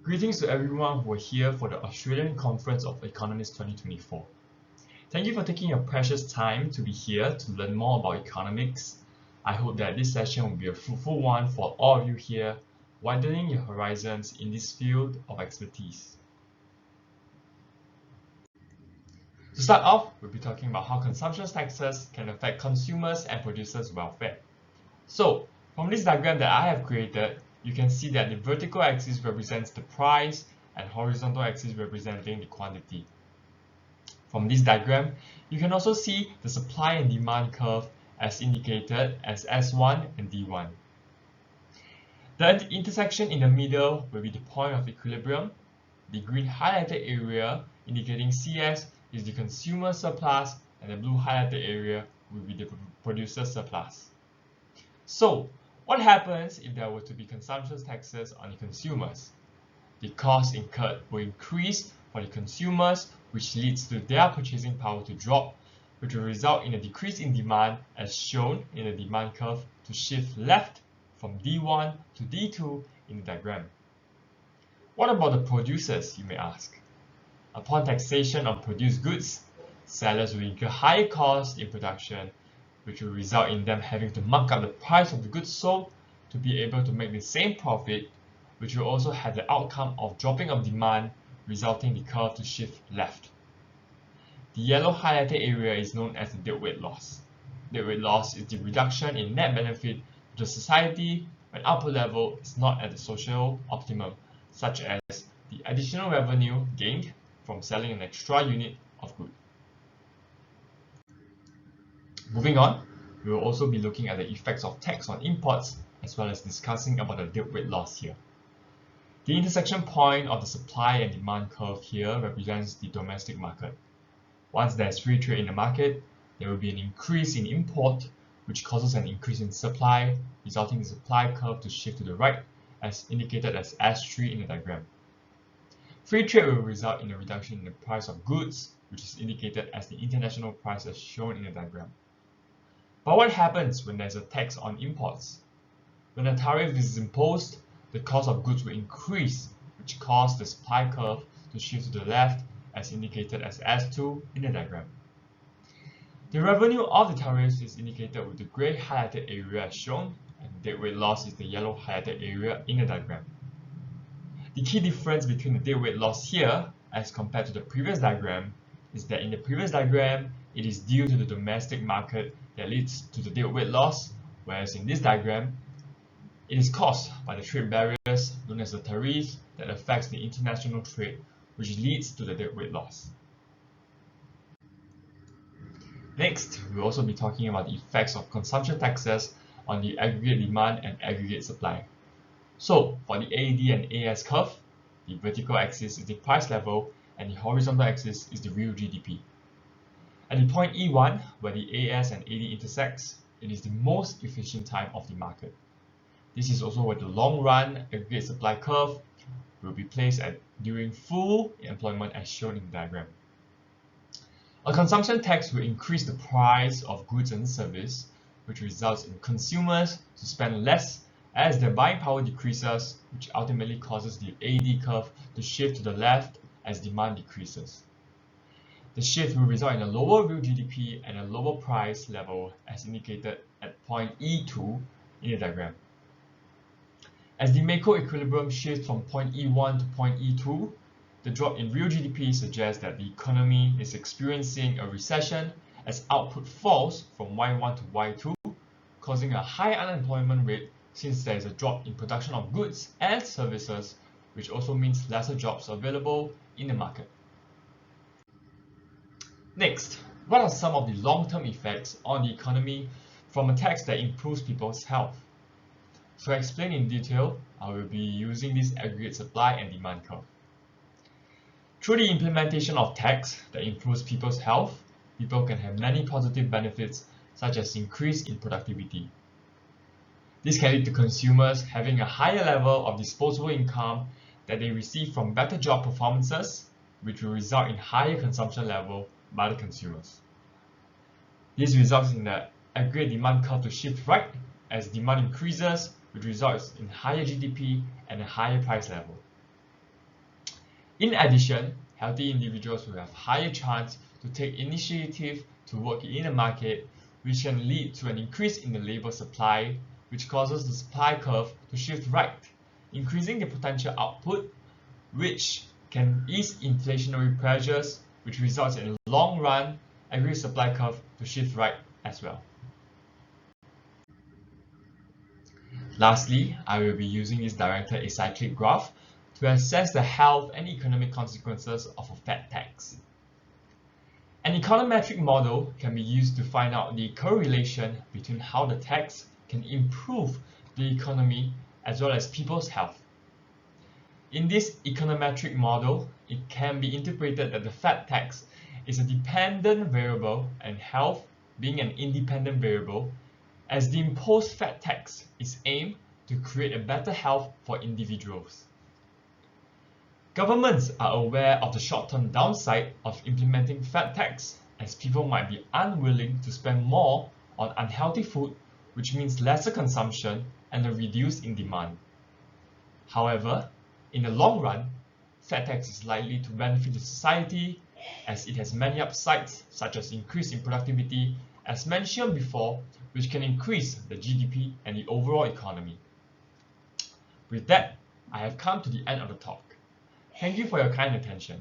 Greetings to everyone who are here for the Australian Conference of Economists 2024. Thank you for taking your precious time to be here to learn more about economics. I hope that this session will be a fruitful one for all of you here, widening your horizons in this field of expertise. To start off, we'll be talking about how consumption taxes can affect consumers' and producers' welfare. So, from this diagram that I have created, you can see that the vertical axis represents the price and horizontal axis representing the quantity. From this diagram, you can also see the supply and demand curve as indicated as S1 and D1. The intersection in the middle will be the point of equilibrium. The green highlighted area indicating CS is the consumer surplus, and the blue highlighted area will be the producer surplus. So, what happens if there were to be consumption taxes on the consumers? The cost incurred will increase for the consumers, which leads to their purchasing power to drop, which will result in a decrease in demand as shown in the demand curve to shift left from D1 to D2 in the diagram. What about the producers, you may ask? Upon taxation on produced goods, sellers will incur higher costs in production, which will result in them having to mark up the price of the goods sold to be able to make the same profit, which will also have the outcome of dropping of demand, resulting the curve to shift left. The yellow highlighted area is known as the deadweight loss. Deadweight loss is the reduction in net benefit to the society when output level is not at the social optimum, such as the additional revenue gained from selling an extra unit of good. Moving on, we will also be looking at the effects of tax on imports as well as discussing about the deadweight loss here. The intersection point of the supply and demand curve here represents the domestic market. Once there is free trade in the market, there will be an increase in import, which causes an increase in supply, resulting in the supply curve to shift to the right, as indicated as S3 in the diagram. Free trade will result in a reduction in the price of goods, which is indicated as the international price as shown in the diagram. But what happens when there's a tax on imports? When a tariff is imposed, the cost of goods will increase, which causes the supply curve to shift to the left as indicated as S2 in the diagram. The revenue of the tariffs is indicated with the grey highlighted area as shown, and deadweight loss is the yellow highlighted area in the diagram. The key difference between the deadweight loss here as compared to the previous diagram is that in the previous diagram, it is due to the domestic market that leads to the deadweight loss, whereas in this diagram, it is caused by the trade barriers known as the tariffs that affects the international trade, which leads to the deadweight loss. Next, we'll also be talking about the effects of consumption taxes on the aggregate demand and aggregate supply. So, for the AD and AS curve, the vertical axis is the price level and the horizontal axis is the real GDP. At the point E1, where the AS and AD intersects, it is the most efficient time of the market. This is also where the long-run aggregate supply curve will be placed at during full employment as shown in the diagram. A consumption tax will increase the price of goods and service, which results in consumers to spend less as their buying power decreases, which ultimately causes the AD curve to shift to the left as demand decreases. The shift will result in a lower real GDP and a lower price level as indicated at point E2 in the diagram. As the macro equilibrium shifts from point E1 to point E2, the drop in real GDP suggests that the economy is experiencing a recession as output falls from Y1 to Y2, causing a high unemployment rate since there is a drop in production of goods and services, which also means lesser jobs available in the market. Next, what are some of the long-term effects on the economy from a tax that improves people's health? To explain in detail, I will be using this aggregate supply and demand curve. Through the implementation of tax that improves people's health, people can have many positive benefits such as increase in productivity. This can lead to consumers having a higher level of disposable income that they receive from better job performances, which will result in higher consumption level by the consumers. This results in the aggregate demand curve to shift right as demand increases, which results in higher GDP and a higher price level. In addition, healthy individuals will have higher chance to take initiative to work in a market, which can lead to an increase in the labor supply, which causes the supply curve to shift right, increasing the potential output, which can ease inflationary pressures, which results in a long run aggregate supply curve to shift right as well. Lastly, I will be using this directed acyclic graph to assess the health and economic consequences of a fat tax. An econometric model can be used to find out the correlation between how the tax can improve the economy as well as people's health. In this econometric model, it can be interpreted that the fat tax is a dependent variable and health being an independent variable, as the imposed fat tax is aimed to create a better health for individuals. Governments are aware of the short-term downside of implementing fat tax, as people might be unwilling to spend more on unhealthy food, which means lesser consumption and a reduce in demand. However, in the long run, fat tax is likely to benefit the society as it has many upsides, such as increase in productivity, as mentioned before, which can increase the GDP and the overall economy. With that, I have come to the end of the talk. Thank you for your kind attention.